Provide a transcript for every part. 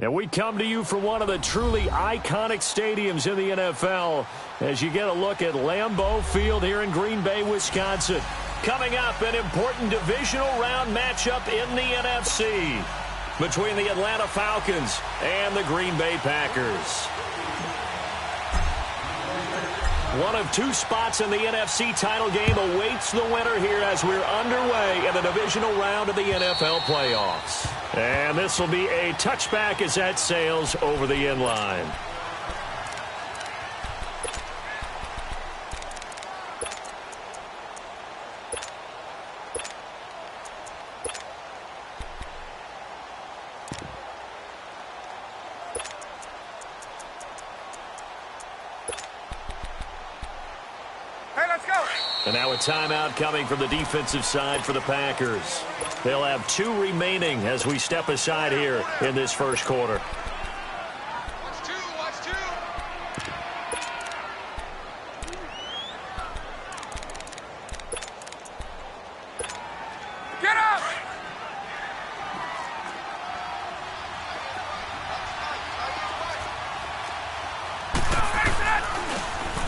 And we come to you from one of the truly iconic stadiums in the NFL as you get a look at Lambeau Field here in Green Bay, Wisconsin. Coming up, an important divisional round matchup in the NFC between the Atlanta Falcons and the Green Bay Packers. One of two spots in the NFC title game awaits the winner here as we're underway in the divisional round of the NFL playoffs. And this will be a touchback as that sails over the end line. And now a timeout coming from the defensive side for the Packers. They'll have 2 remaining as we step aside here in this first quarter. Watch two. Get up!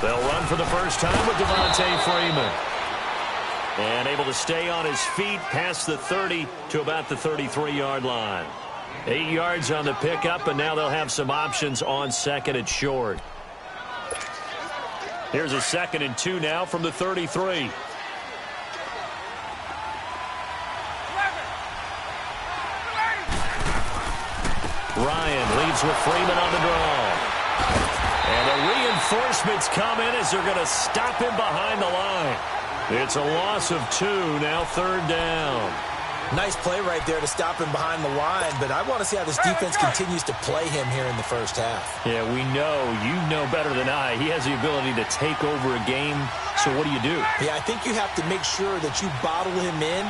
They'll run for the first time with Devontae Freeman. And able to stay on his feet past the 30 to about the 33-yard line. 8 yards on the pickup, and now they'll have some options on second and short. Here's a 2nd and 2 now from the 33. Ryan leads with Freeman on the draw. And the reinforcements come in as they're going to stop him behind the line. It's a loss of 2, now 3rd down. Nice play right there to stop him behind the line, but I want to see how this defense continues to play him here in the first half. Yeah, we know. You know better than I. He has the ability to take over a game, so what do you do? Yeah, I think you have to make sure that you bottle him in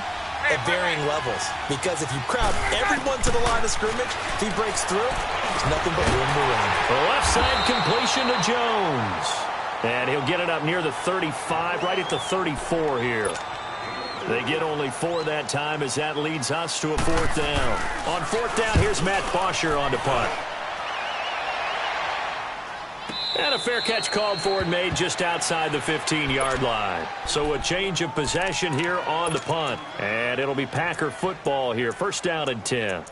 at varying levels, because if you crowd everyone to the line of scrimmage, if he breaks through, there's nothing but room to run. The left side completion to Jones. And he'll get it up near the 35, right at the 34 here. They get only 4 that time as that leads us to a 4th down. On 4th down, here's Matt Bosher on to punt. And a fair catch called for and made just outside the 15-yard line. So a change of possession here on the punt. And it'll be Packer football here. 1st down and 10.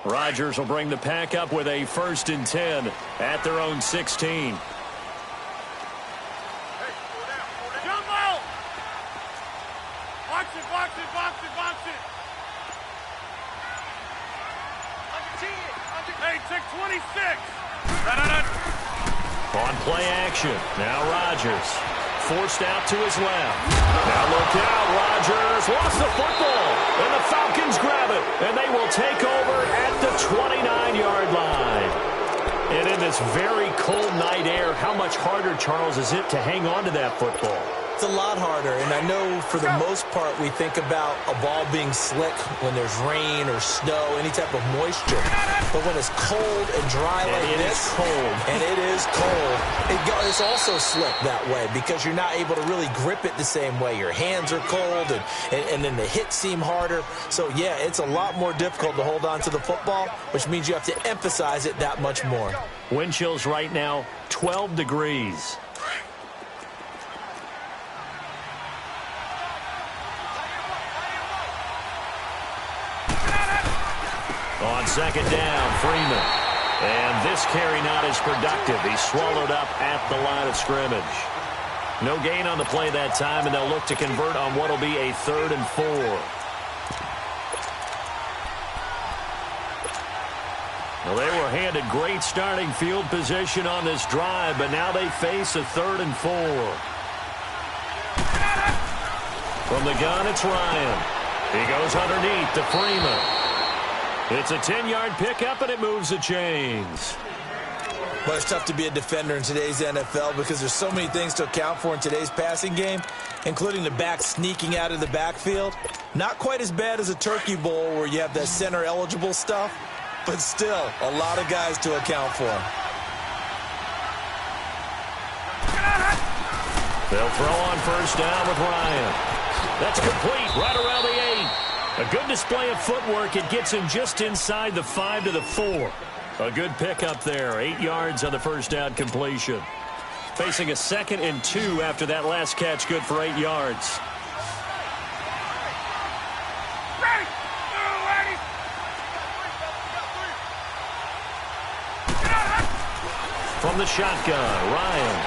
Rodgers will bring the pack up with a 1st and 10 at their own 16. Jumbo! Box it. Hey, check 26. On play action. Now Rodgers. Forced out to his left. Now look out. Rodgers lost the football. And the Falcons grab it. And they will take over at the 29-yard line. And in this very cold night air, how much harder, Charles, is it to hang on to that football? It's a lot harder, and I know for the most part we think about a ball being slick when there's rain or snow, any type of moisture. But when it's cold and dry like this, and it is cold, it's also slick that way because you're not able to really grip it the same way. Your hands are cold, and then the hits seem harder. So, yeah, it's a lot more difficult to hold on to the football, which means you have to emphasize it that much more. Wind chills right now, 12 degrees. On 2nd down, Freeman. And this carry not as productive. He's swallowed up at the line of scrimmage. No gain on the play that time, and they'll look to convert on what will be a 3rd and 4. Well, they were handed great starting field position on this drive, but now they face a 3rd and 4. From the gun, it's Ryan. He goes underneath to Freeman. It's a 10-yard pickup, and it moves the chains. Well, it's tough to be a defender in today's NFL because there's so many things to account for in today's passing game, including the back sneaking out of the backfield. Not quite as bad as a Turkey Bowl where you have that center-eligible stuff, but still a lot of guys to account for. They'll throw on first down with Ryan. That's complete right around the 8. A good display of footwork. It gets him just inside the 5 to the 4. A good pickup there. 8 yards on the first down completion. Facing a 2nd and 2 after that last catch. Good for 8 yards. From the shotgun, Ryan.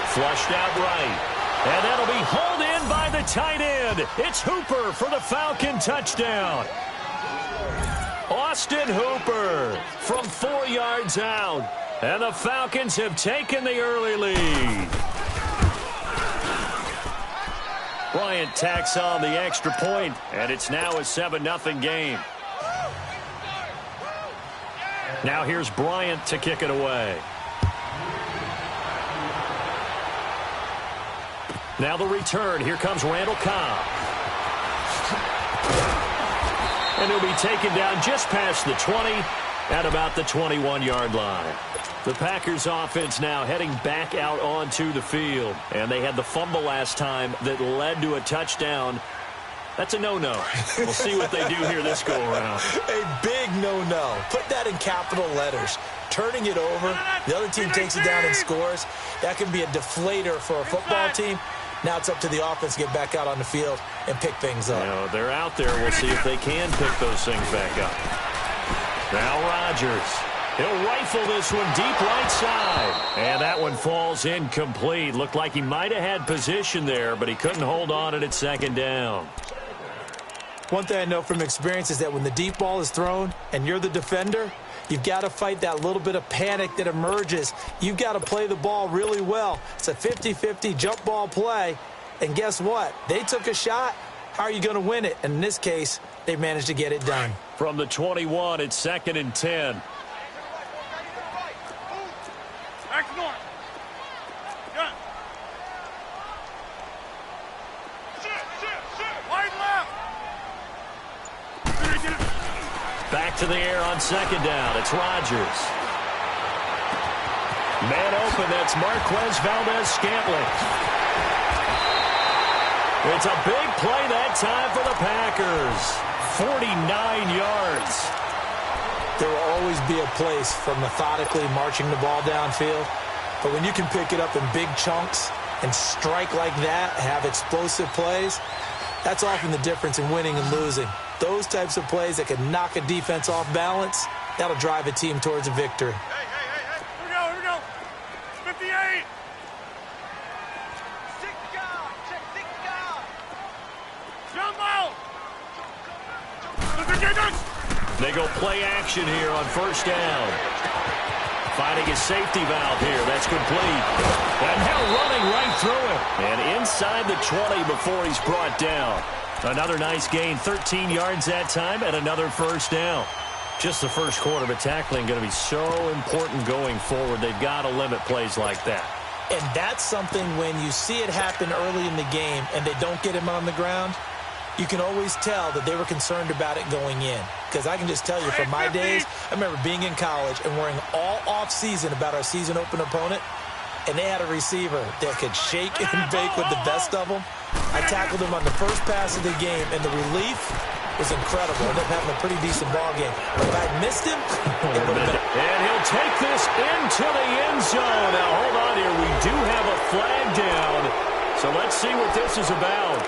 Flushed out right. And that'll be hauled in by the tight end. It's Hooper for the Falcon touchdown. Austin Hooper from 4 yards out. And the Falcons have taken the early lead. Bryant tacks on the extra point, and it's now a 7-0 game. Now here's Bryant to kick it away. Now the return. Here comes Randall Cobb. And he'll be taken down just past the 20 at about the 21-yard line. The Packers offense now heading back out onto the field. And they had the fumble last time that led to a touchdown. That's a no-no. We'll see what they do here this go-around. A big no-no. Put that in capital letters. Turning it over, the other team takes it down and scores. That can be a deflator for a football team. Now it's up to the offense to get back out on the field and pick things up. You know, they're out there. We'll see if they can pick those things back up. Now Rodgers. He'll rifle this one deep right side. And that one falls incomplete. Looked like he might have had position there, but he couldn't hold on it at 2nd down. One thing I know from experience is that when the deep ball is thrown and you're the defender, you've got to fight that little bit of panic that emerges. You've got to play the ball really well. It's a 50-50 jump ball play. And guess what? They took a shot. How are you going to win it? And in this case, they managed to get it done. From the 21, it's 2nd and 10. Back to the air on 2nd down. It's Rodgers. Man open. That's Marquez Valdez-Scantling. It's a big play that time for the Packers. 49 yards. There will always be a place for methodically marching the ball downfield. But when you can pick it up in big chunks and strike like that, have explosive plays, that's often the difference in winning and losing. Those types of plays that can knock a defense off balance, that'll drive a team towards a victory. Hey. Here we go. 58. Jumbo. They go play action here on first down. Finding his safety valve here. That's complete. And now running right through it. And inside the 20 before he's brought down. Another nice gain, 13 yards that time, and another first down. Just the first quarter, but tackling going to be so important going forward. They've got to limit plays like that. And that's something when you see it happen early in the game and they don't get him on the ground, you can always tell that they were concerned about it going in. Because I can just tell you from my days, I remember being in college and worrying all off-season about our season open opponent, and they had a receiver that could shake and bake with the best of them. I tackled him on the first pass of the game, and the relief was incredible. Ended up having a pretty decent ball game. But if I'd missed him, it would have been. And he'll take this into the end zone. Now, hold on here. We do have a flag down. So let's see what this is about.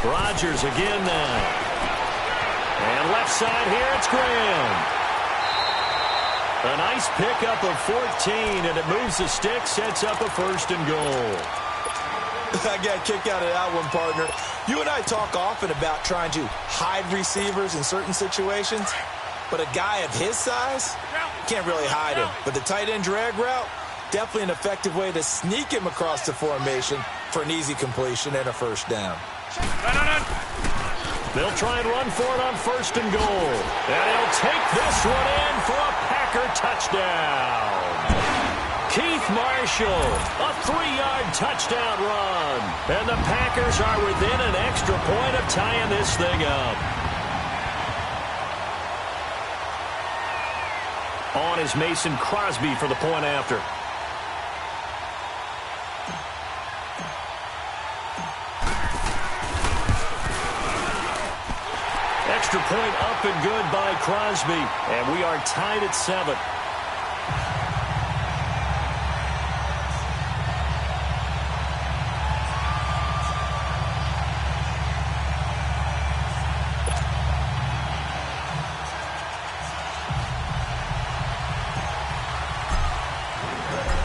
Rodgers again now. And left side here, it's Graham. A nice pickup of 14, and it moves the stick, sets up a 1st and goal. I got a kick out of that one, partner. You and I talk often about trying to hide receivers in certain situations, but a guy of his size can't really hide him. But the tight end drag route, definitely an effective way to sneak him across the formation for an easy completion and a 1st down. They'll try and run for it on 1st and goal. And he'll take this one in for a Packer touchdown. Keith Marshall, a 3-yard touchdown run. And the Packers are within an extra point of tying this thing up. On is Mason Crosby for the point after. Extra point up and good by Crosby. And we are tied at 7.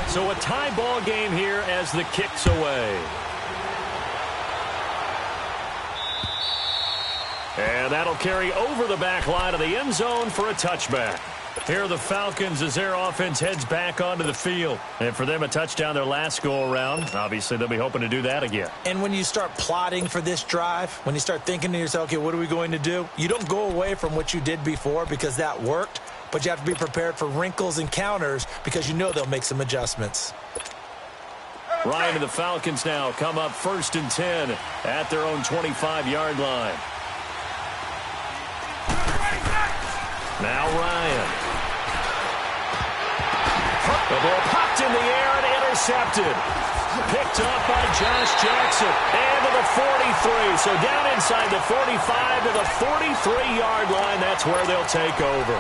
So a tie ball game here as the kick's away. And that'll carry over the back line of the end zone for a touchback. Here are the Falcons as their offense heads back onto the field. And for them, a touchdown their last go-around. Obviously, they'll be hoping to do that again. And when you start plotting for this drive, when you start thinking to yourself, okay, what are we going to do? You don't go away from what you did before because that worked, but you have to be prepared for wrinkles and counters because you know they'll make some adjustments. Ryan and the Falcons now come up 1st and 10 at their own 25-yard line. Now Ryan. The ball popped in the air and intercepted. Picked up by Josh Jackson. And to the 43. So down inside the 45 to the 43-yard line. That's where they'll take over.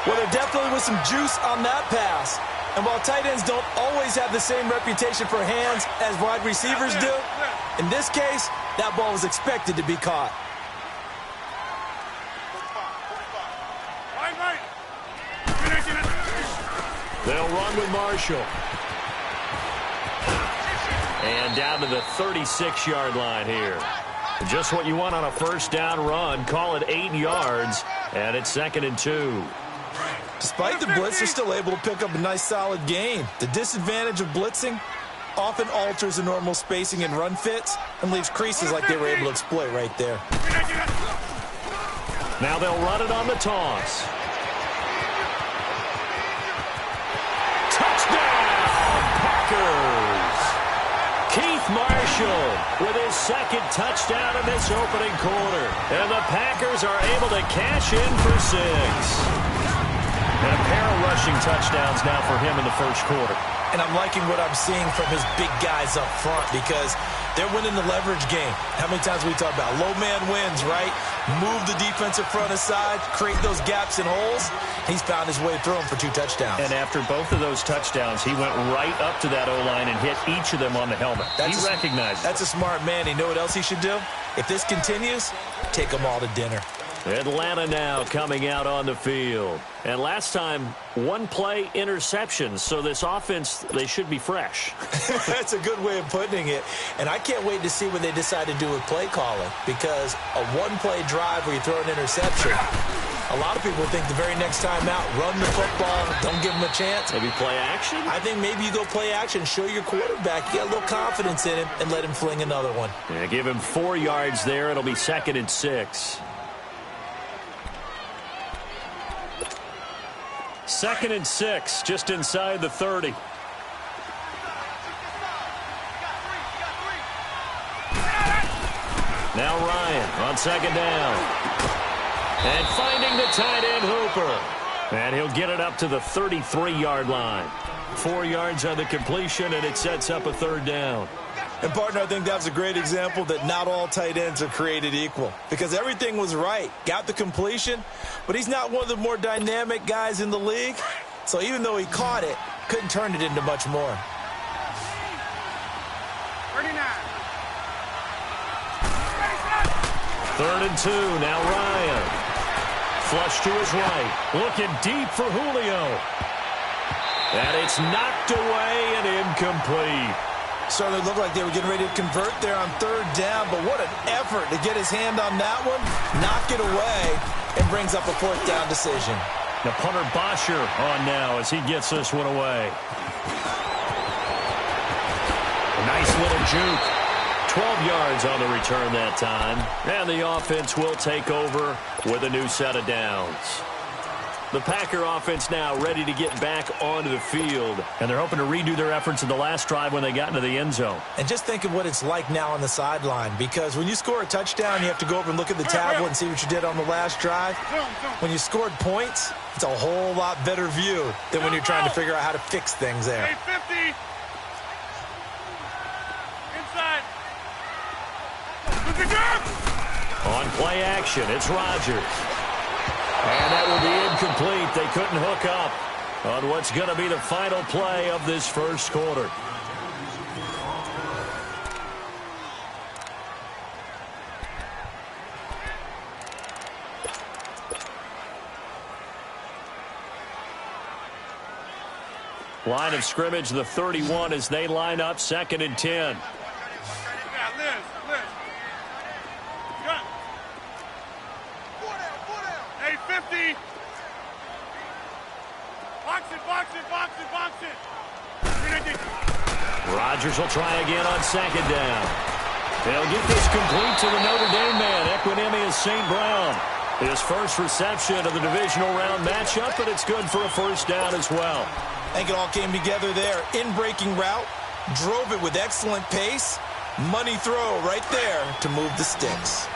Well, there definitely was some juice on that pass. And while tight ends don't always have the same reputation for hands as wide receivers do, in this case, that ball was expected to be caught. They'll run with Marshall. And down to the 36-yard line here. Just what you want on a 1st down run. Call it 8 yards, and it's 2nd and 2. Despite the blitz, they're still able to pick up a nice, solid gain. The disadvantage of blitzing often alters the normal spacing and run fits and leaves creases like they were able to exploit right there. Now they'll run it on the toss. Keith Marshall with his 2nd touchdown in this opening quarter. And the Packers are able to cash in for 6. And a pair of rushing touchdowns now for him in the 1st quarter. And I'm liking what I'm seeing from his big guys up front because they're winning the leverage game. How many times we talk about low man wins, right? Move the defensive front aside, create those gaps and holes. He's found his way through them for 2 touchdowns. And after both of those touchdowns, he went right up to that O-line and hit each of them on the helmet. He recognized it. That's a smart man. You know what else he should do? If this continues, take them all to dinner. Atlanta now coming out on the field. And last time, 1-play interceptions. So this offense, they should be fresh. That's a good way of putting it. And I can't wait to see what they decide to do with play calling. Because a 1-play drive where you throw an interception, a lot of people think the very next time out, run the football, don't give them a chance. Maybe play action? I think maybe you go play action, show your quarterback, get a little confidence in him, and let him fling another one. Yeah, give him 4 yards there. It'll be 2nd and 6. 2nd and 6, just inside the 30. Now Ryan on 2nd down. And finding the tight end Hooper. And he'll get it up to the 33-yard line. 4 yards on the completion, and it sets up a 3rd down. And, partner, I think that's a great example that not all tight ends are created equal. Because everything was right. Got the completion, but he's not one of the more dynamic guys in the league. So even though he caught it, couldn't turn it into much more. 39. 3rd and 2, now Ryan. Flush to his right. Looking deep for Julio. And it's knocked away and incomplete. Certainly looked like they were getting ready to convert there on third down, but what an effort to get his hand on that one, knock it away, and brings up a fourth down decision. The punter Bosher on now as he gets this one away. A nice little juke. 12 yards on the return that time. And the offense will take over with a new set of downs. The Packer offense now ready to get back onto the field. And they're hoping to redo their efforts in the last drive when they got into the end zone. And just think of what it's like now on the sideline. Because when you score a touchdown, you have to go over and look at the tablet and see what you did on the last drive. When you scored points, it's a whole lot better view than when you're trying to figure out how to fix things there. 50. Inside. On play action, it's Rodgers. And that will be incomplete. They couldn't hook up on what's going to be the final play of this first quarter. Line of scrimmage, the 31, as they line up 2nd and 10. Rodgers will try again on 2nd down. They'll get this complete to the Notre Dame man, Equanimeous St. Brown. His first reception of the divisional round matchup, but it's good for a first down as well. I think it all came together there. In-breaking route, drove it with excellent pace. Money throw right there to move the sticks.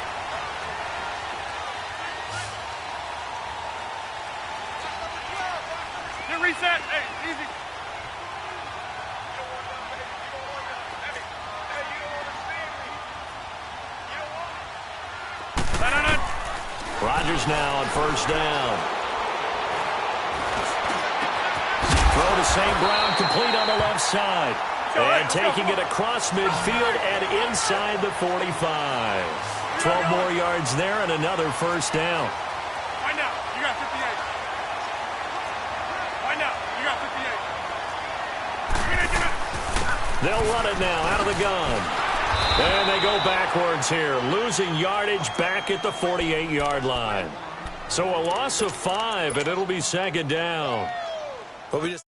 Reset. Hey, easy. Rodgers now on first down. Throw to St. Brown, complete on the left side. And taking it across midfield and inside the 45. 12 more yards there and another first down. Right now, you got 58. Right now, you got 58. They'll run it now out of the gun. And they go backwards here, losing yardage back at the 48-yard line. So a loss of 5, and it'll be 2nd down. But we just...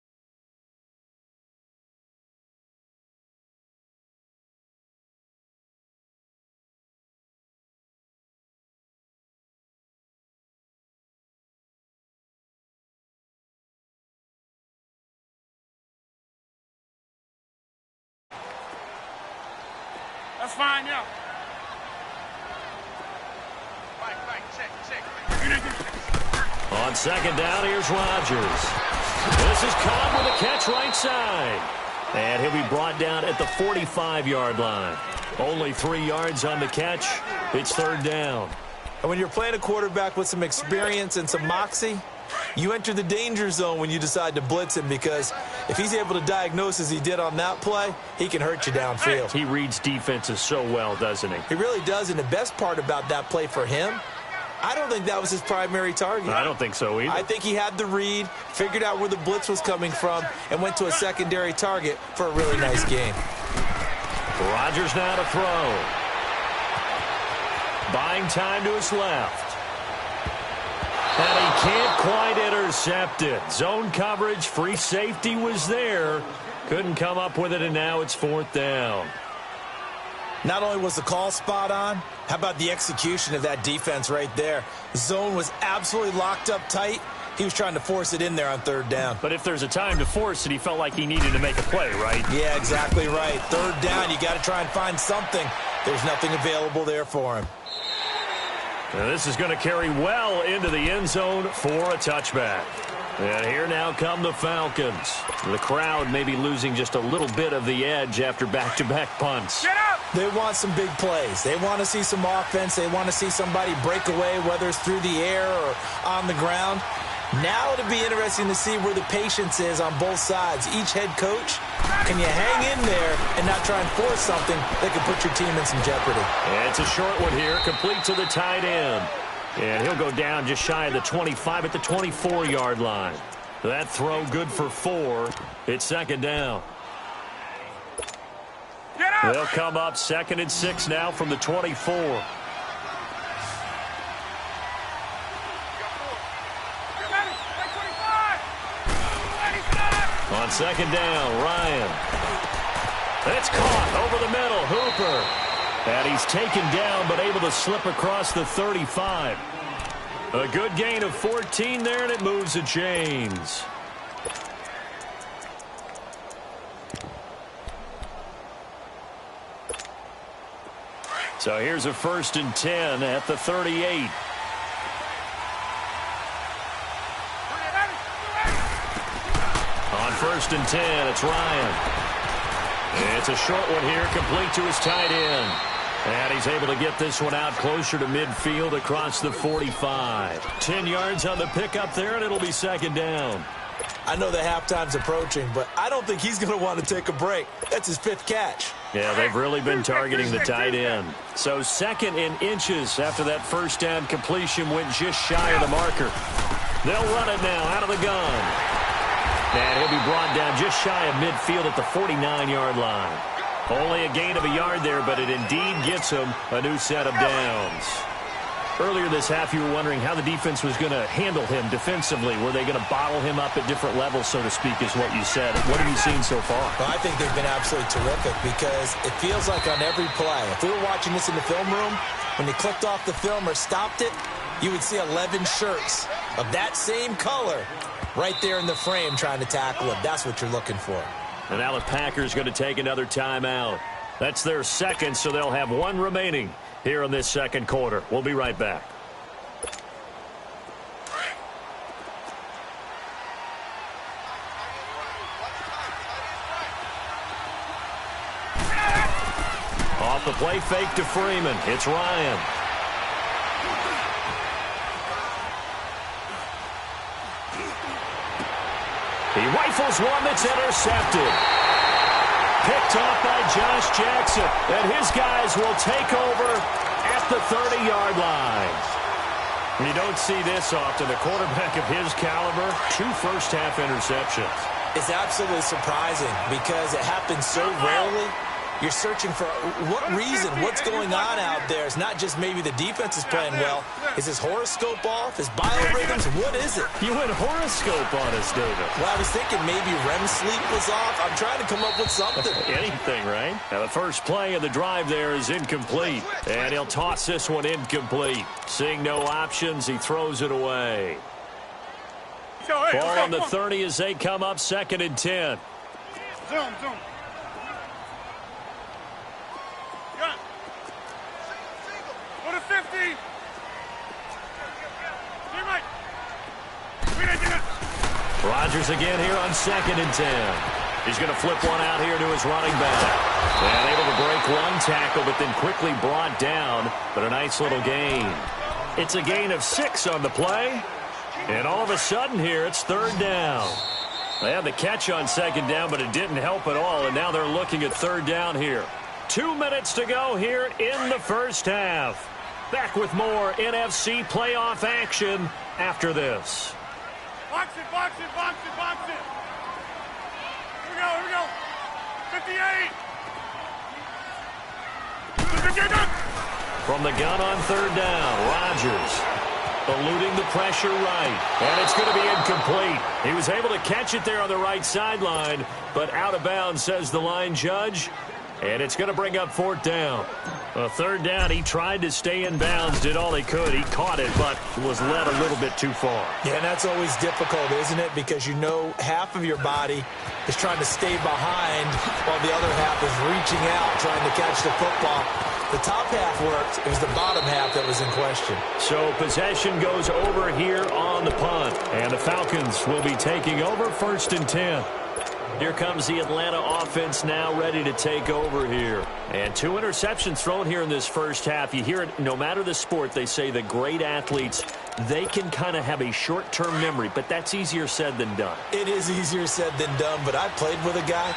That's fine, yeah. On 2nd down, here's Rodgers. This is Cobb with a catch right side. And he'll be brought down at the 45-yard line. Only 3 yards on the catch. It's 3rd down. And when you're playing a quarterback with some experience and some moxie, you enter the danger zone when you decide to blitz him, because if he's able to diagnose as he did on that play, he can hurt you downfield. He reads defenses so well, doesn't he? He really does, and the best part about that play for him, I don't think that was his primary target. I don't think so either. I think he had the read, figured out where the blitz was coming from, and went to a secondary target for a really nice game. Rodgers now to throw. Buying time to his left. And he can't quite intercept it. Zone coverage, free safety was there. Couldn't come up with it, and now it's 4th down. Not only was the call spot on, how about the execution of that defense right there? Zone was absolutely locked up tight. He was trying to force it in there on 3rd down. But if there's a time to force it, he felt like he needed to make a play, right? Yeah, exactly right. 3rd down, you got to try and find something. There's nothing available there for him. Now this is going to carry well into the end zone for a touchback. And here now come the Falcons. The crowd may be losing just a little bit of the edge after back-to-back punts. Get up! They want some big plays. They want to see some offense. They want to see somebody break away, whether it's through the air or on the ground. Now it'll be interesting to see where the patience is on both sides. Each head coach, can you hang in there and not try and force something that could put your team in some jeopardy? And it's a short one here, complete to the tight end. And he'll go down just shy of the 25 at the 24-yard line. That throw good for 4. It's second down. They'll come up 2nd and 6 now from the 24. On 2nd down, Ryan. It's caught over the middle, Hooper. And he's taken down but able to slip across the 35. A good gain of 14 there, and it moves the chains. So here's a 1st and 10 at the 38. On 1st and 10, it's Ryan. It's a short one here, complete to his tight end. And he's able to get this one out closer to midfield across the 45. 10 yards on the pickup there, and it'll be 2nd down. I know the halftime's approaching, but I don't think he's going to want to take a break. That's his 5th catch. Yeah, they've really been targeting the tight end. So 2nd and inches after that 1st down completion went just shy of the marker. They'll run it now out of the gun. And he'll be brought down just shy of midfield at the 49-yard line. Only a gain of a yard there, but it indeed gets him a new set of downs. Earlier this half, you were wondering how the defense was going to handle him defensively. Were they going to bottle him up at different levels, so to speak, is what you said. What have you seen so far? Well, I think they've been absolutely terrific because it feels like on every play, if we were watching this in the film room, when they clicked off the film or stopped it, you would see 11 shirts of that same color right there in the frame trying to tackle him. That's what you're looking for. And now the Packers going to take another timeout. That's their 2nd, so they'll have 1 remaining here in this 2nd quarter. We'll be right back. Off the play fake to Freeman. It's Ryan. He rifles one that's intercepted. Picked off by Josh Jackson. And his guys will take over at the 30-yard line. You don't see this often. A quarterback of his caliber, 2 first-half interceptions. It's absolutely surprising because it happens so rarely. You're searching for what reason, what's going on out there. It's not just maybe the defense is playing well. Is his horoscope off? His biorhythms? What is it? You went horoscope on us, David. Well, I was thinking maybe REM sleep was off. I'm trying to come up with something. Anything, right? Now, the first play of the drive there is incomplete. And he'll toss this one incomplete. Seeing no options, he throws it away. Ball on the 30 as they come up 2nd and 10. Zoom. Go to 50. Rodgers again here on 2nd and 10. He's going to flip one out here to his running back. And able to break one tackle, but then quickly brought down. But a nice little gain. It's a gain of 6 on the play. And all of a sudden here, it's 3rd down. They had the catch on 2nd down, but it didn't help at all. And now they're looking at 3rd down here. 2 minutes to go here in the first half. Back with more NFC playoff action after this. Box it. Here we go. 58. From the gun on 3rd down, Rodgers eluding the pressure right. And it's going to be incomplete. He was able to catch it there on the right sideline, but out of bounds, says the line judge. And it's going to bring up 4th down. 3rd down, he tried to stay in bounds, did all he could. He caught it, but was led a little bit too far. Yeah, and that's always difficult, isn't it? Because you know half of your body is trying to stay behind while the other half is reaching out, trying to catch the football. The top half worked. It was the bottom half that was in question. So possession goes over here on the punt. And the Falcons will be taking over 1st and 10. Here comes the Atlanta offense now ready to take over here. And 2 interceptions thrown here in this first half. You hear it, no matter the sport, they say the great athletes, they can kind of have a short-term memory, but that's easier said than done. It is easier said than done, but I played with a guy.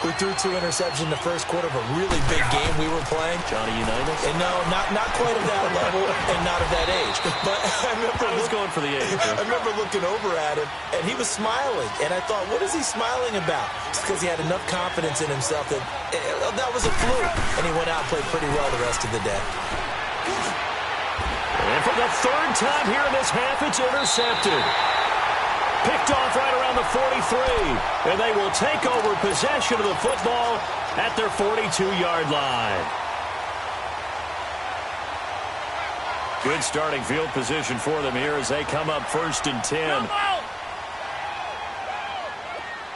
who threw 2 interceptions in the first quarter of a really big game we were playing. Johnny Unitas? And no, not quite of that level and not of that age. But I was going for the age. I remember looking over at him, and he was smiling. And I thought, what is he smiling about? Just because he had enough confidence in himself that that was a fluke. And he went out and played pretty well the rest of the day. And for the 3rd time here in this half, it's intercepted. Picked off right around the 43. And they will take over possession of the football at their 42-yard line. Good starting field position for them here as they come up 1st and 10.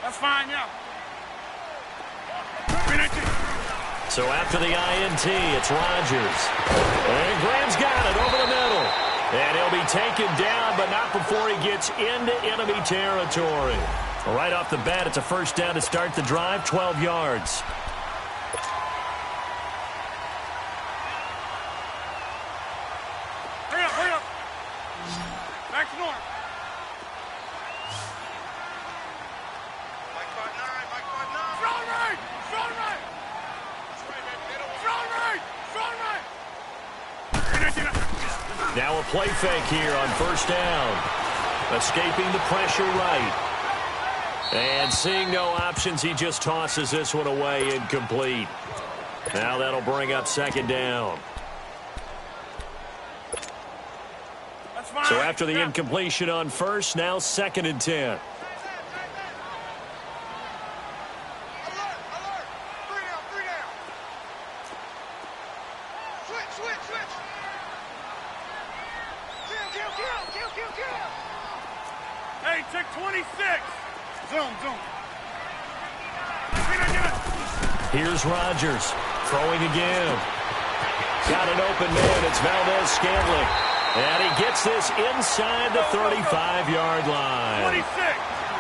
That's fine, yeah. So after the INT, it's Rodgers. And Graham's got it over the middle. And he'll be taken down, but not before he gets into enemy territory. Right off the bat, it's a 1st down to start the drive, 12 yards. Hurry up, hurry up. Back to north. Mike 5-9, Mike 5-9. Strong right, strong right. That's right, baby. Strong right, strong right. Now a play fake here on 1st down. Escaping the pressure right. And seeing no options, he just tosses this one away, incomplete. Now that'll bring up 2nd down. That's fine. So after the incompletion on 1st, now 2nd and 10. Alert, alert. 3 down. Switch. Kill. Hey, check 26. Zoom. Here's Rodgers throwing again. Got an open man. It's Valdez-Scantling. And he gets this inside the 35-yard line. 26.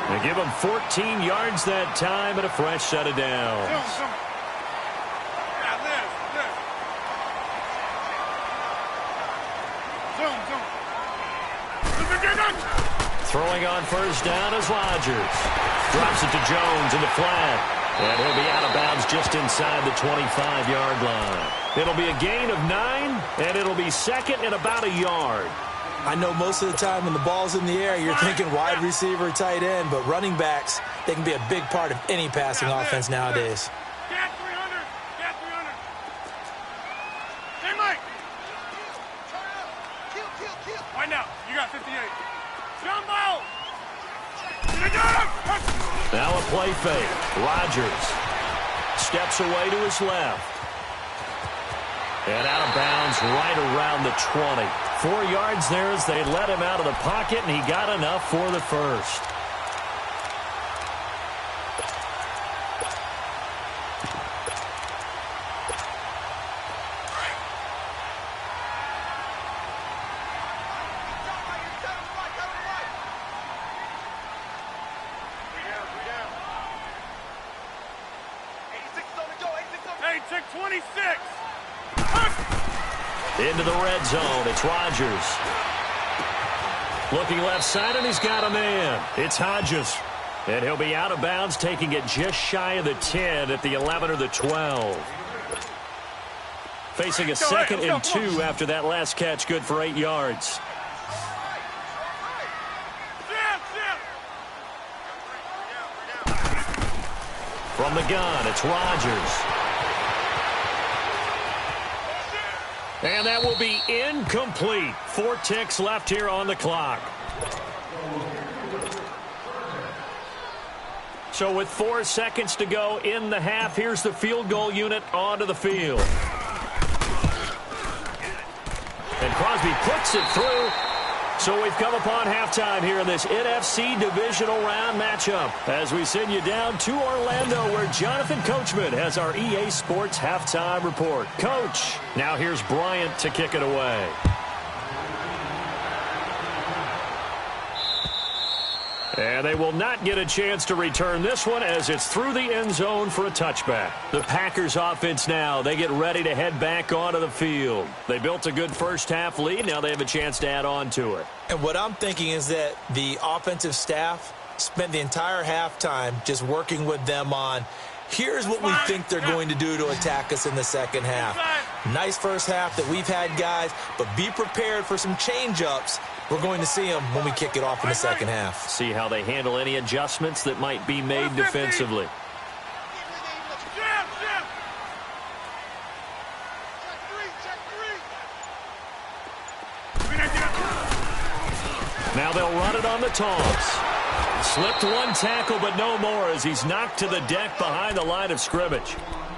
They give him 14 yards that time and a fresh set of downs. Zoom. Yeah, this. Zoom. Throwing on 1st down is Rodgers. Drops it to Jones in the flat. And he'll be out of bounds just inside the 25-yard line. It'll be a gain of 9, and it'll be 2nd and about a yard. I know most of the time when the ball's in the air, you're thinking wide receiver, tight end, but running backs, they can be a big part of any passing offense nowadays. Cat 300. Hey, Mike. Kill. Right now, you got 58. Jumbo! Now a play fake. Rodgers steps away to his left. And out of bounds right around the 20. 4 yards there as they let him out of the pocket, and he got enough for the 1st. Hey, check 26. Into the red zone. It's Rodgers. Looking left side, and he's got a man. It's Hodges. And he'll be out of bounds, taking it just shy of the 10 at the 11 or the 12. Facing a 2nd and 2 after that last catch, good for 8 yards. From the gun, it's Rodgers. And that will be incomplete. 4 ticks left here on the clock. So with 4 seconds to go in the half, here's the field goal unit onto the field. And Crosby puts it through. So we've come upon halftime here in this NFC divisional round matchup as we send you down to Orlando where Jonathan Coachman has our EA Sports halftime report. Coach, now here's Bryant to kick it away. And they will not get a chance to return this one as it's through the end zone for a touchback. The Packers offense now, they get ready to head back onto the field. They built a good first half lead. Now they have a chance to add on to it. And what I'm thinking is that the offensive staff spent the entire halftime just working with them on Here's what we think they're going to do to attack us in the second half. Nice first half that we've had, guys, but be prepared for some change-ups. We're going to see them when we kick it off in the second half. See how they handle any adjustments that might be made defensively. Now they'll run it on the toss. Slipped one tackle, but no more as he's knocked to the deck behind the line of scrimmage.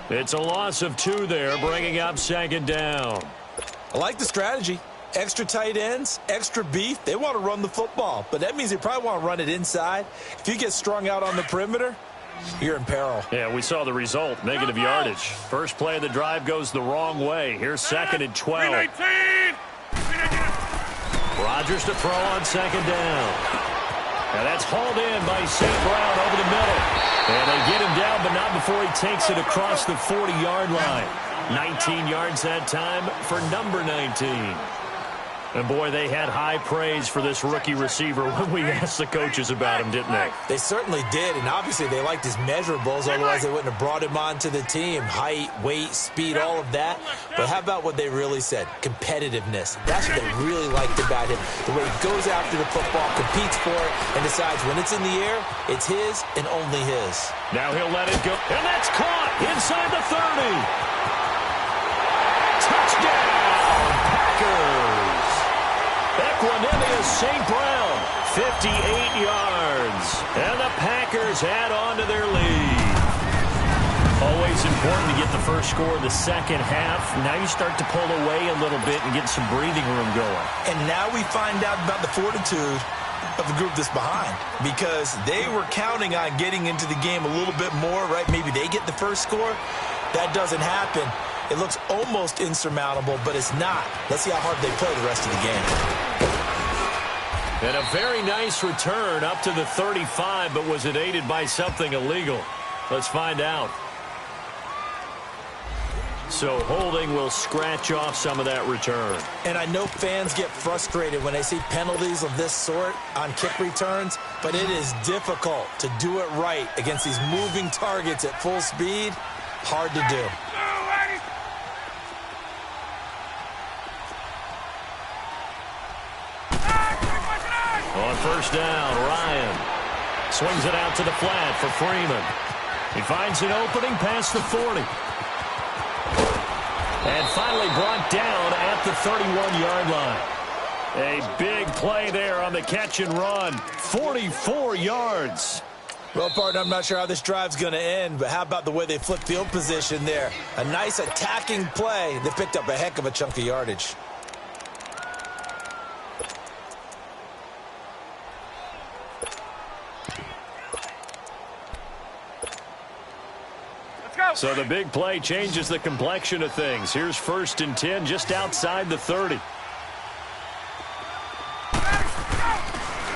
It's a loss of 2 there, bringing up second down. I like the strategy. Extra tight ends, extra beef. They want to run the football, but that means they probably want to run it inside. If you get strung out on the perimeter, you're in peril. Yeah, we saw the result, negative yardage. First play of the drive goes the wrong way. Here's second and 12. Rodgers to throw on second down. Now that's hauled in by St. Brown over the middle. And they get him down, but not before he takes it across the 40-yard line. 19 yards that time for number 19. And, boy, they had high praise for this rookie receiver when we asked the coaches about him, didn't they? They certainly did, and obviously they liked his measurables. Otherwise, they wouldn't have brought him onto the team. Height, weight, speed, all of that. But how about what they really said? Competitiveness. That's what they really liked about him. The way he goes after the football, competes for it, and decides when it's in the air, it's his and only his. Now he'll let it go. And that's caught inside the 30. Touchdown, Packers. Equanimous St. Brown, 58 yards. And the Packers add on to their lead. Always important to get the first score of the second half. Now you start to pull away a little bit and get some breathing room going. And now we find out about the fortitude of the group that's behind, because they were counting on getting into the game a little bit more, right? Maybe they get the first score. That doesn't happen. It looks almost insurmountable, but it's not. Let's see how hard they play the rest of the game. And a very nice return up to the 35, but was it aided by something illegal? Let's find out. So holding will scratch off some of that return. And I know fans get frustrated when they see penalties of this sort on kick returns, but it is difficult to do it right against these moving targets at full speed. Hard to do. On first down, Ryan swings it out to the flat for Freeman. He finds an opening past the 40. And finally brought down at the 31-yard line. A big play there on the catch and run. 44 yards. Well, partner, I'm not sure how this drive's going to end, but how about the way they flip field position there? A nice attacking play. They picked up a heck of a chunk of yardage. So the big play changes the complexion of things. Here's first and 10 just outside the 30.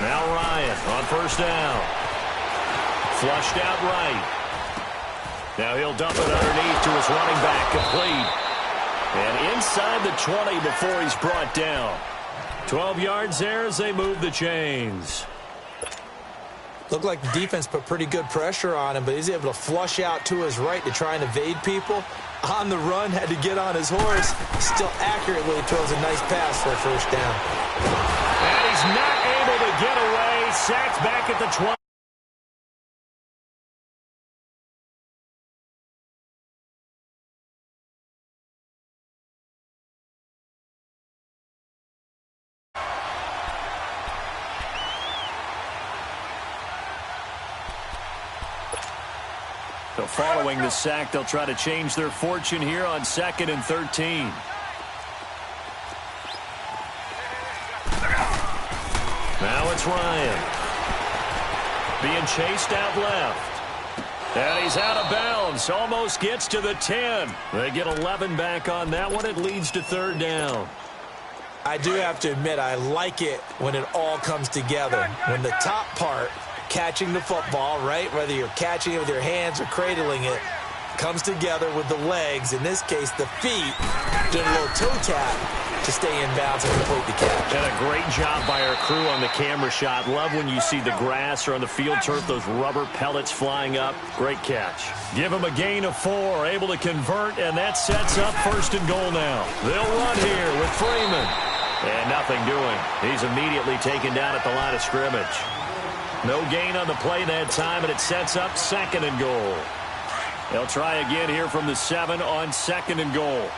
Now Ryan on first down. Flushed out right. Now he'll dump it underneath to his running back, complete. And inside the 20 before he's brought down. 12 yards there as they move the chains. Looked like the defense put pretty good pressure on him, but he's able to flush out to his right to try and evade people. On the run, had to get on his horse. Still accurately throws a nice pass for a first down. And he's not able to get away. Sacked back at the 20. So following the sack, they'll try to change their fortune here on 2nd and 13. Now it's Ryan. Being chased out left. And he's out of bounds. Almost gets to the 10. They get 11 back on that one. It leads to third down. I do have to admit, I like it when it all comes together. When the top part, catching the football, right, whether you're catching it with your hands or cradling it, comes together with the legs, in this case the feet, doing a little toe tap, to stay in bounds and complete the catch. And a great job by our crew on the camera shot. Love when you see the grass or on the field turf, those rubber pellets flying up. Great catch. Give him a gain of 4, able to convert, and that sets up 1st and goal now. They'll run here with Freeman. And nothing doing. He's immediately taken down at the line of scrimmage. No gain on the play that time, and it sets up 2nd and goal. They'll try again here from the 7 on 2nd and goal.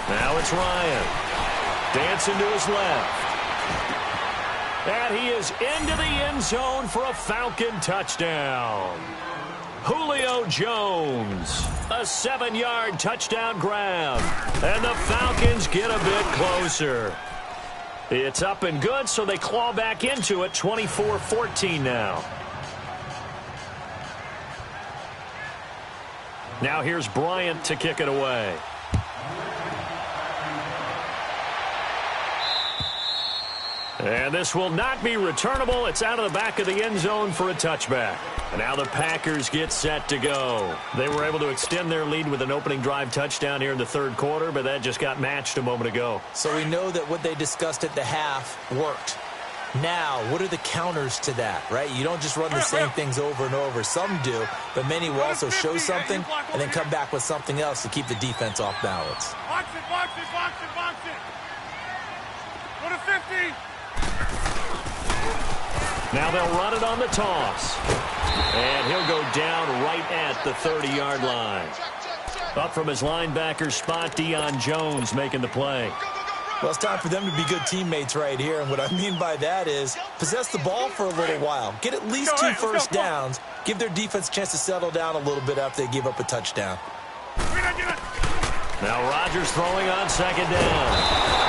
Now it's Ryan. Dancing to his left. And he is into the end zone for a Falcon touchdown. Julio Jones, a 7-yard touchdown grab. And the Falcons get a bit closer. It's up and good, so they claw back into it, 24-14 now. Now here's Bryant to kick it away. And this will not be returnable. It's out of the back of the end zone for a touchback. And now the Packers get set to go. They were able to extend their lead with an opening drive touchdown here in the 3rd quarter, but that just got matched a moment ago. So we know that what they discussed at the half worked. Now, what are the counters to that, right? You don't just run the same things over and over. Some do, but many will also show something and then come back with something else to keep the defense off balance. Box it, box it, box it, box it. Go to 50. Now they'll run it on the toss. And he'll go down right at the 30-yard line. Up from his linebacker spot, Deion Jones making the play. Well, it's time for them to be good teammates right here. And what I mean by that is possess the ball for a little while. Get at least 2 first downs. Give their defense a chance to settle down a little bit after they give up a touchdown. Now Rodgers throwing on 2nd down.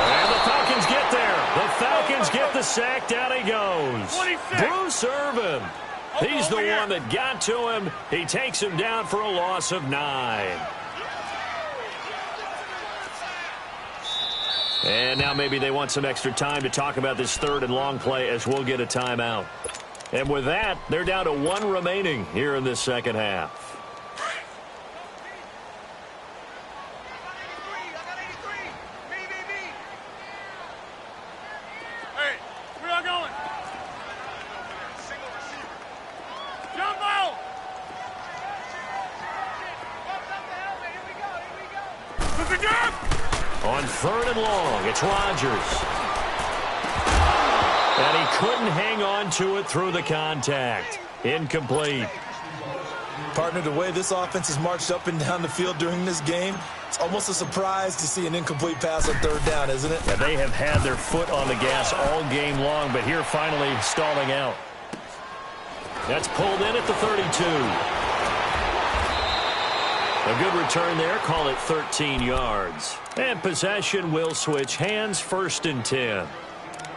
And the Falcons get there. The Falcons get the sack. Down he goes. 26. Bruce Irvin. He's the one that got to him. He takes him down for a loss of 9. And now maybe they want some extra time to talk about this 3rd and long play as we'll get a timeout. And with that, they're down to 1 remaining here in this 2nd half. On 3rd and long, it's Rodgers. And he couldn't hang on to it through the contact. Incomplete. Partner, the way this offense has marched up and down the field during this game, it's almost a surprise to see an incomplete pass on 3rd down, isn't it? Yeah, they have had their foot on the gas all game long, but here finally stalling out. That's pulled in at the 32. A good return there, call it 13 yards. And possession will switch hands, 1st and 10.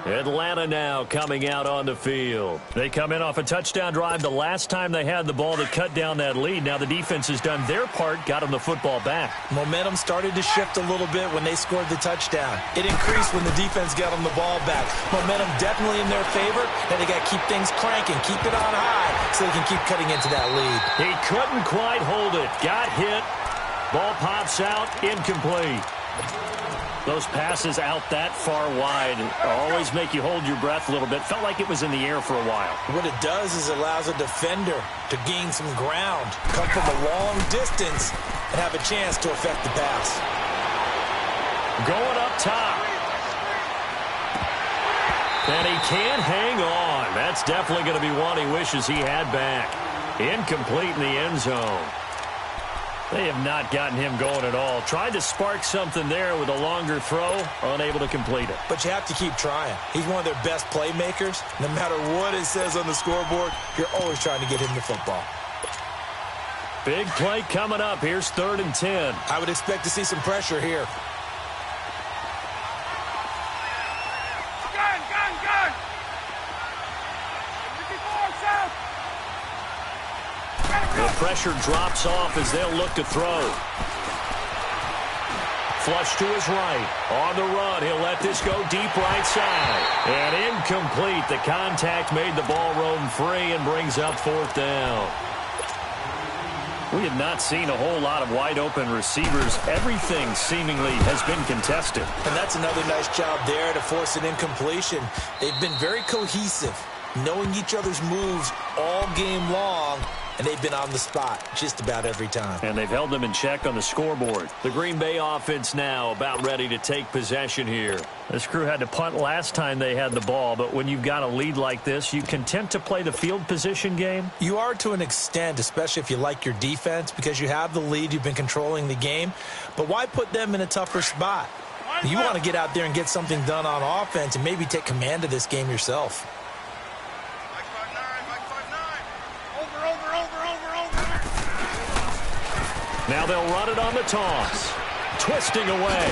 Atlanta now coming out on the field. They come in off a touchdown drive the last time they had the ball that cut down that lead. Now the defense has done their part, got them the football back. Momentum started to shift a little bit when they scored the touchdown. It increased when the defense got them the ball back. Momentum definitely in their favor, and they got to keep things cranking, keep it on high so they can keep cutting into that lead. He couldn't quite hold it. Got hit. Ball pops out, incomplete. Those passes out that far wide always make you hold your breath a little bit. Felt like it was in the air for a while. What it does is it allows a defender to gain some ground, come from a long distance, and have a chance to affect the pass. Going up top. And he can't hang on. That's definitely going to be one he wishes he had back. Incomplete in the end zone. They have not gotten him going at all. Tried to spark something there with a longer throw, unable to complete it. But you have to keep trying. He's one of their best playmakers. No matter what it says on the scoreboard, you're always trying to get him the football. Big play coming up. Here's 3rd and 10. I would expect to see some pressure here. Gun! 54, south! The pressure drops off as they'll look to throw. Flush to his right. On the run, he'll let this go deep right side. And incomplete. The contact made the ball roam free and brings up 4th down. We have not seen a whole lot of wide-open receivers. Everything seemingly has been contested. And that's another nice job there to force an incompletion. They've been very cohesive, knowing each other's moves all game long, and they've been on the spot just about every time. And they've held them in check on the scoreboard. The Green Bay offense now about ready to take possession here. This crew had to punt last time they had the ball, but when you've got a lead like this, you content to play the field position game? You are to an extent, especially if you like your defense, because you have the lead, you've been controlling the game. But why put them in a tougher spot? You want to get out there and get something done on offense and maybe take command of this game yourself. Now they'll run it on the toss. Twisting away.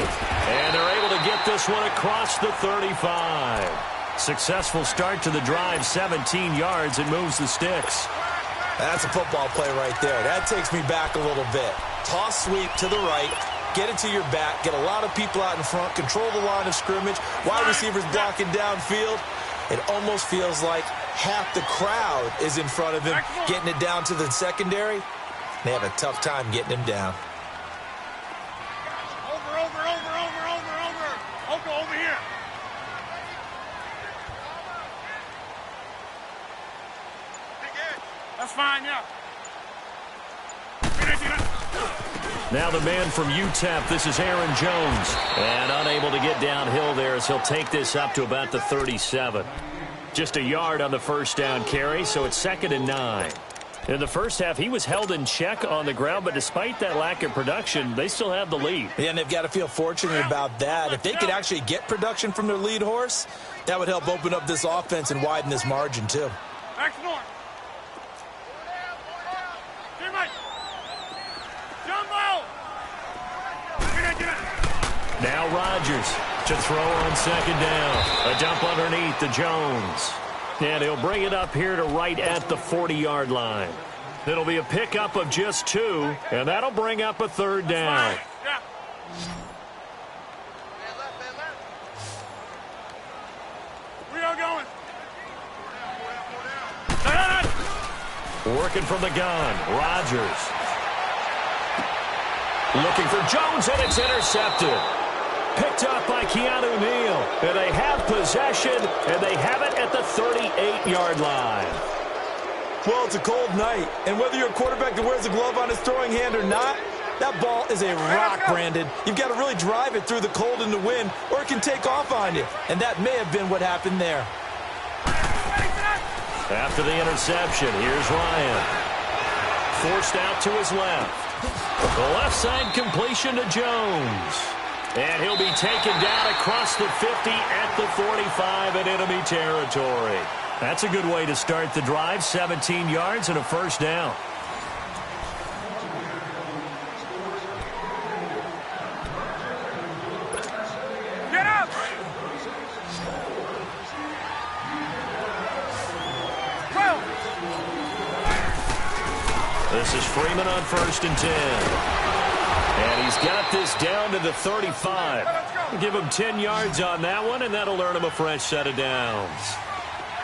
And they're able to get this one across the 35. Successful start to the drive, 17 yards. It moves the sticks. That's a football play right there. That takes me back a little bit. Toss sweep to the right. Get it to your back. Get a lot of people out in front. Control the line of scrimmage. Wide receivers blocking downfield. It almost feels like half the crowd is in front of him, getting it down to the secondary. They have a tough time getting him down. Over here. That's fine, yeah. Now the man from UTEP, this is Aaron Jones. And unable to get downhill there as he'll take this up to about the 37. Just a yard on the first down carry, so it's 2nd and 9. In the first half, he was held in check on the ground, but despite that lack of production, they still have the lead. Yeah, and they've got to feel fortunate about that. If they could actually get production from their lead horse, that would help open up this offense and widen this margin, too. Excellent. Jumbo! Now Rodgers to throw on 2nd down. A dump underneath to Jones. And he'll bring it up here to right at the 40-yard line. It'll be a pickup of just 2, and that'll bring up a 3rd down. We are going. Working from the gun, Rodgers. Looking for Jones, and it's intercepted. Picked up by Keanu Neal. And they have possession, and they have it at the 38-yard line. Well, it's a cold night, and whether you're a quarterback that wears a glove on his throwing hand or not, that ball is a rock, Brandon. You've got to really drive it through the cold and the wind, or it can take off on you. And that may have been what happened there. After the interception, here's Ryan. Forced out to his left. The left side completion to Jones. And he'll be taken down across the 50 at the 45 in enemy territory. That's a good way to start the drive. 17 yards and a 1st down. Get up! This is Freeman on 1st and 10. And he's got this down to the 35. Give him 10 yards on that one, and that'll earn him a fresh set of downs.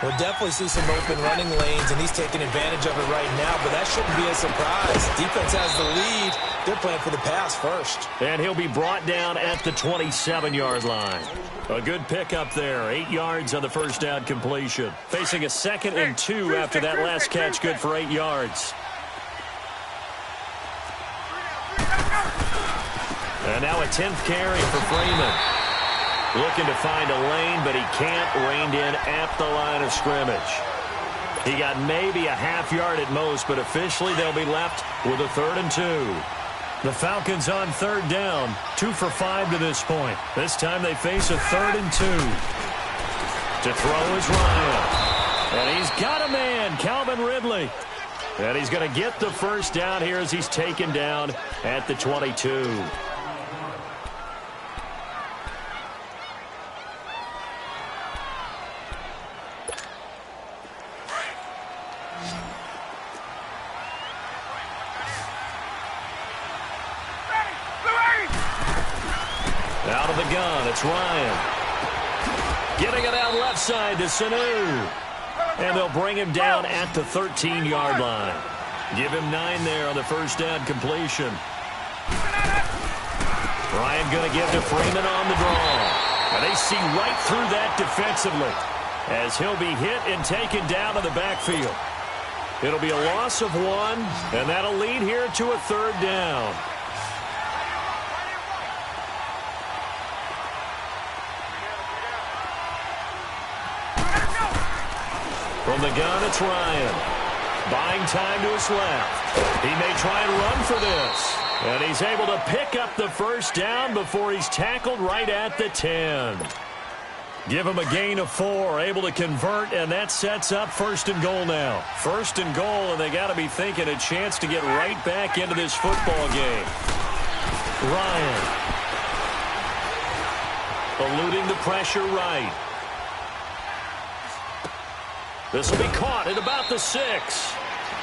We'll definitely see some open running lanes, and he's taking advantage of it right now, but that shouldn't be a surprise. Defense has the lead. They're playing for the pass first. And he'll be brought down at the 27-yard line. A good pickup there. 8 yards on the first down completion. Facing a 2nd and 2 after that last catch, good for 8 yards. And now a 10th carry for Freeman. Looking to find a lane, but he can't. Reined in at the line of scrimmage. He got maybe a half yard at most, but officially they'll be left with a 3rd and 2. The Falcons on 3rd down, 2 for 5 to this point. This time they face a 3rd and 2. To throw is Ryan. And he's got a man, Calvin Ridley. And he's going to get the 1st down here as he's taken down at the 22. Out of the gun, it's Ryan. Getting it out left side to Sanu. And they'll bring him down at the 13-yard line. Give him 9 there on the first down completion. Ryan going to give to Freeman on the draw. And they see right through that defensively as he'll be hit and taken down to the backfield. It'll be a loss of 1, and that'll lead here to a 3rd down. From the gun, it's Ryan. Buying time to his left. He may try and run for this. And he's able to pick up the first down before he's tackled right at the 10. Give him a gain of 4, able to convert, and that sets up 1st and goal now. 1st and goal, and they got to be thinking a chance to get right back into this football game. Ryan. Eluding the pressure right. This will be caught at about the 6.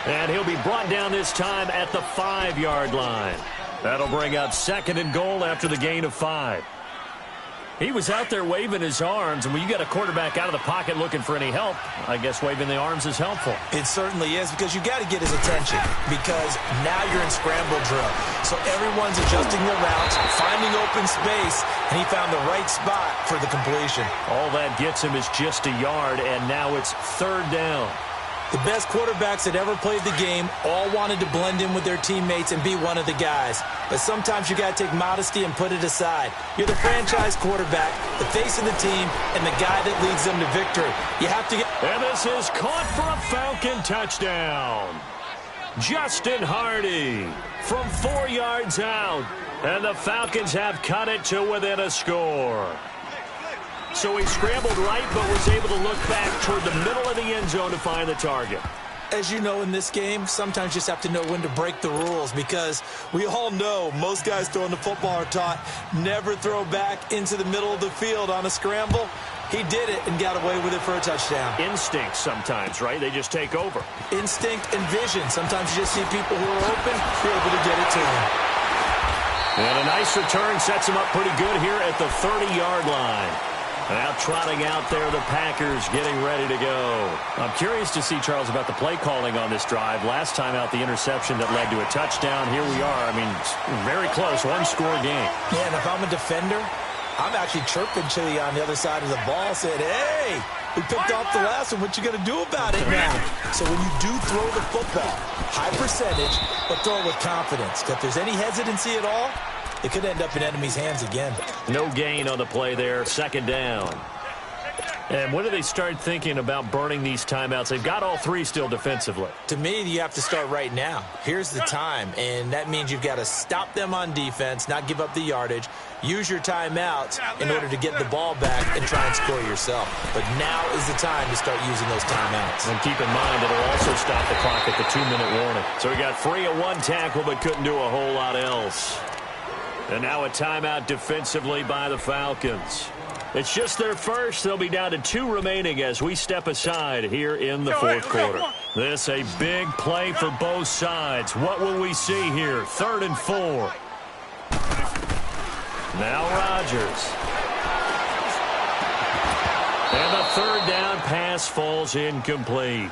And he'll be brought down this time at the 5-yard line. That'll bring up 2nd and goal after the gain of 5. He was out there waving his arms, and when you got a quarterback out of the pocket looking for any help, I guess waving the arms is helpful. It certainly is, because you got to get his attention, because now you're in scramble drill. So everyone's adjusting their routes, finding open space, and he found the right spot for the completion. All that gets him is just a yard, and now it's 3rd down. The best quarterbacks that ever played the game all wanted to blend in with their teammates and be one of the guys. But sometimes you got to take modesty and put it aside. You're the franchise quarterback, the face of the team, and the guy that leads them to victory. You have to get... And this is caught for a Falcon touchdown. Justin Hardy from 4 yards out. And the Falcons have cut it to within a score. So he scrambled right, but was able to look back toward the middle of the end zone to find the target. As you know, in this game, sometimes you just have to know when to break the rules, because we all know most guys throwing the football are taught never throw back into the middle of the field on a scramble. He did it and got away with it for a touchdown. Instinct sometimes, right? They just take over. Instinct and vision. Sometimes you just see people who are open, you're able to get it to them. And a nice return sets him up pretty good here at the 30-yard line. Now trotting out there, the Packers getting ready to go. I'm curious to see, Charles, about the play calling on this drive. Last time out, the interception that led to a touchdown. Here we are. I mean, very close, one-score game. Yeah, and if I'm a defender, I'm actually chirping to you on the other side of the ball, saying, hey, we picked off the last one. What you going to do about it now? So when you do throw the football, high percentage, but throw it with confidence. If there's any hesitancy at all, it could end up in enemy's hands again. No gain on the play there, 2nd down. And when do they start thinking about burning these timeouts? They've got all 3 still defensively. To me, you have to start right now. Here's the time, and that means you've got to stop them on defense, not give up the yardage, use your timeouts in order to get the ball back and try and score yourself. But now is the time to start using those timeouts. And keep in mind, it'll also stop the clock at the 2-minute warning. So we got 3 of 1 tackle, but couldn't do a whole lot else. And now a timeout defensively by the Falcons. It's just their first. They'll be down to 2 remaining as we step aside here in the 4th quarter. This a big play for both sides. What will we see here? 3rd and 4. Now Rodgers. And the 3rd down pass falls incomplete.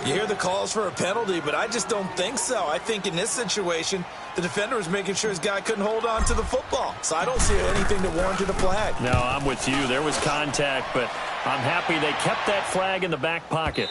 You hear the calls for a penalty, but I just don't think so. I think in this situation, the defender was making sure his guy couldn't hold on to the football. So I don't see anything that warranted a flag. No, I'm with you. There was contact, but I'm happy they kept that flag in the back pocket.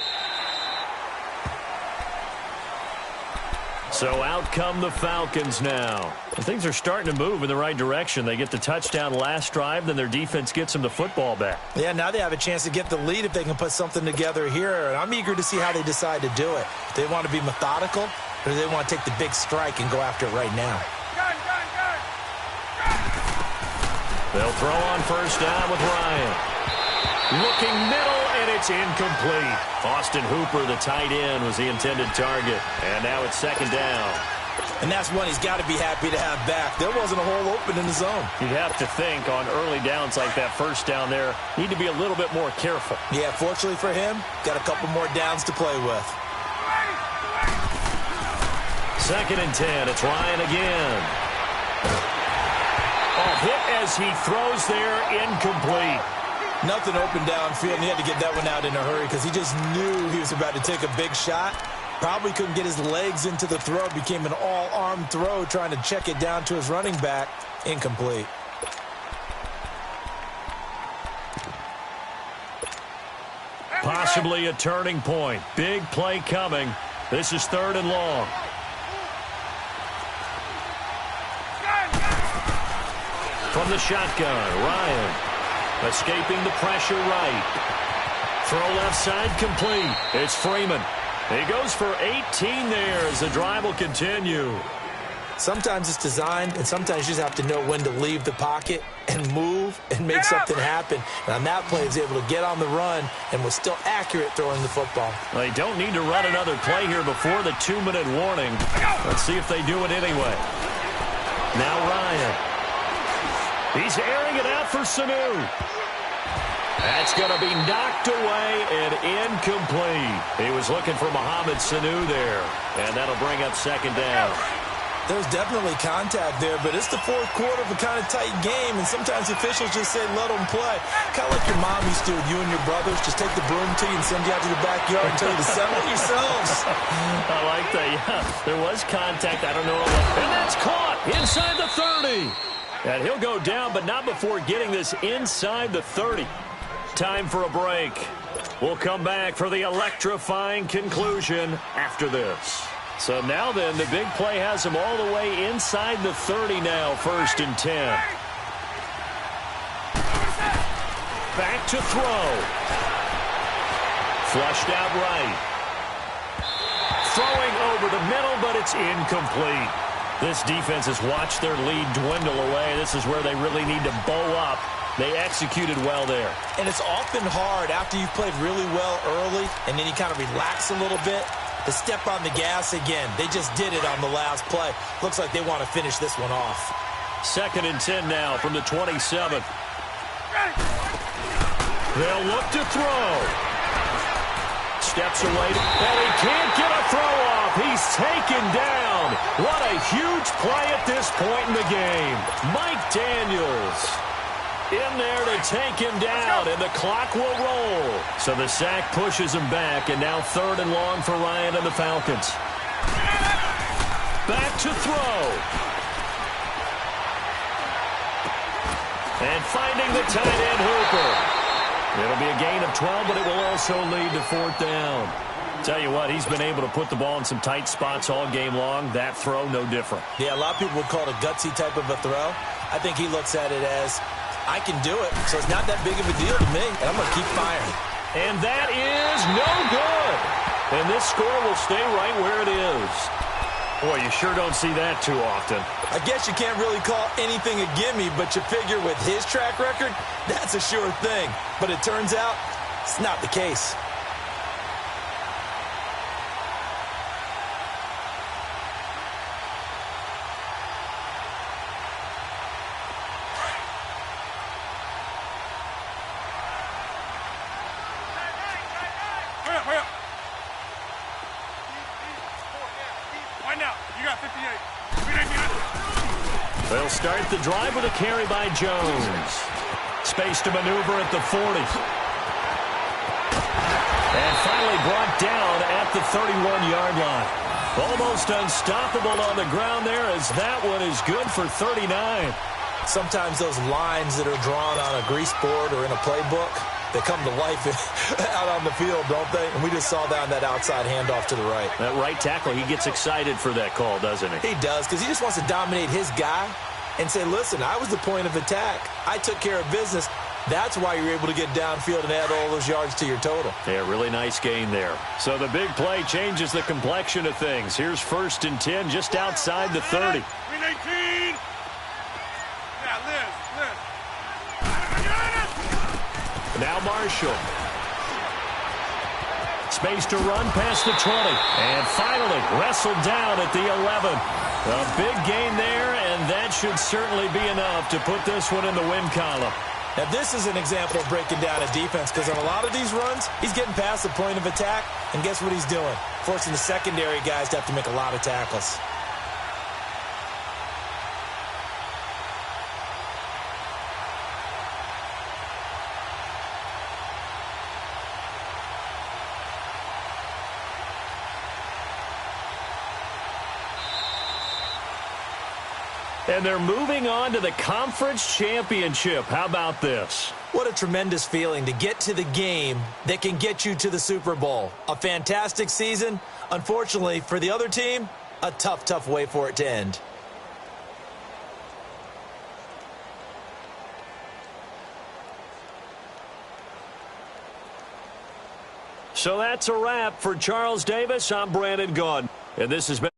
So out come the Falcons now. Things are starting to move in the right direction. They get the touchdown last drive, then their defense gets them the football back. Yeah, now they have a chance to get the lead if they can put something together here. And I'm eager to see how they decide to do it. Do they want to be methodical, or do they want to take the big strike and go after it right now? They'll throw on 1st down with Ryan. Looking middle, and it's incomplete. Austin Hooper, the tight end, was the intended target. And now it's 2nd down. And that's one he's got to be happy to have back. There wasn't a hole open in the zone. You'd have to think on early downs like that 1st down there, need to be a little bit more careful. Yeah, fortunately for him, got a couple more downs to play with. 2nd and 10. It's Ryan again. Oh, hit as he throws there, incomplete. Nothing open downfield, and he had to get that one out in a hurry because he just knew he was about to take a big shot. Probably couldn't get his legs into the throw. Became an all-arm throw, trying to check it down to his running back. Incomplete. Possibly a turning point. Big play coming. This is 3rd and long. From the shotgun, Ryan. Escaping the pressure right. Throw left side complete. It's Freeman. He goes for 18 there as the drive will continue. Sometimes it's designed, and sometimes you just have to know when to leave the pocket and move and make something happen. And on that play, he was able to get on the run and was still accurate throwing the football. They don't need to run another play here before the 2-minute warning. Let's see if they do it anyway. Now Ryan. He's airing it out for Sanu. That's going to be knocked away and incomplete. He was looking for Mohamed Sanu there, and that'll bring up 2nd down. There's definitely contact there, but it's the 4th quarter of a kind of tight game, and sometimes the officials just say, let them play. Kind of like your mom used to with you and your brothers. Just take the broom to you and send you out to the backyard and tell you to settle yourselves. I like that, yeah. There was contact. I don't know. And that's caught inside the 30. And he'll go down, but not before getting this inside the 30. Time for a break. We'll come back for the electrifying conclusion after this. So now then, the big play has him all the way inside the 30 now, 1st and 10. Back to throw. Flushed out right. Throwing over the middle, but it's incomplete. This defense has watched their lead dwindle away. This is where they really need to bow up. They executed well there. And it's often hard after you've played really well early and then you kind of relax a little bit to step on the gas again. They just did it on the last play. Looks like they want to finish this one off. 2nd and 10 now from the 27. They'll look to throw. Steps away, and he can't get a throw off. He's taken down. What a huge play at this point in the game. Mike Daniels in there to take him down, and the clock will roll. So the sack pushes him back, and now 3rd and long for Ryan and the Falcons. Back to throw. And finding the tight end Hooper. It'll be a gain of 12, but it will also lead to 4th down. Tell you what, he's been able to put the ball in some tight spots all game long. That throw, no different. Yeah, a lot of people would call it a gutsy type of a throw. I think he looks at it as, I can do it, so it's not that big of a deal to me, and I'm going to keep firing. And that is no good. And this score will stay right where it is. Boy, you sure don't see that too often. I guess you can't really call anything a gimme, but you figure with his track record, that's a sure thing. But it turns out, it's not the case. They'll start the drive with a carry by Jones. Space to maneuver at the 40. And finally brought down at the 31-yard line. Almost unstoppable on the ground there, as that one is good for 39. Sometimes those lines that are drawn on a grease board or in a playbook, they come to life out on the field, don't they? And we just saw that on that outside handoff to the right. That right tackle, he gets excited for that call, doesn't he? He does, because he just wants to dominate his guy and say, listen, I was the point of attack. I took care of business. That's why you're able to get downfield and add all those yards to your total. Yeah, really nice gain there. So the big play changes the complexion of things. Here's 1st and 10 just outside the 30. Now Marshall. Space to run past the 20. And finally wrestled down at the 11. A big gain there, and that should certainly be enough to put this one in the win column. Now, this is an example of breaking down a defense, because on a lot of these runs, he's getting past the point of attack, and guess what he's doing? Forcing the secondary guys to have to make a lot of tackles. And they're moving on to the conference championship. How about this? What a tremendous feeling to get to the game that can get you to the Super Bowl. A fantastic season. Unfortunately, for the other team, a tough, tough way for it to end. So that's a wrap for Charles Davis. I'm Brandon Gaudin, and this has been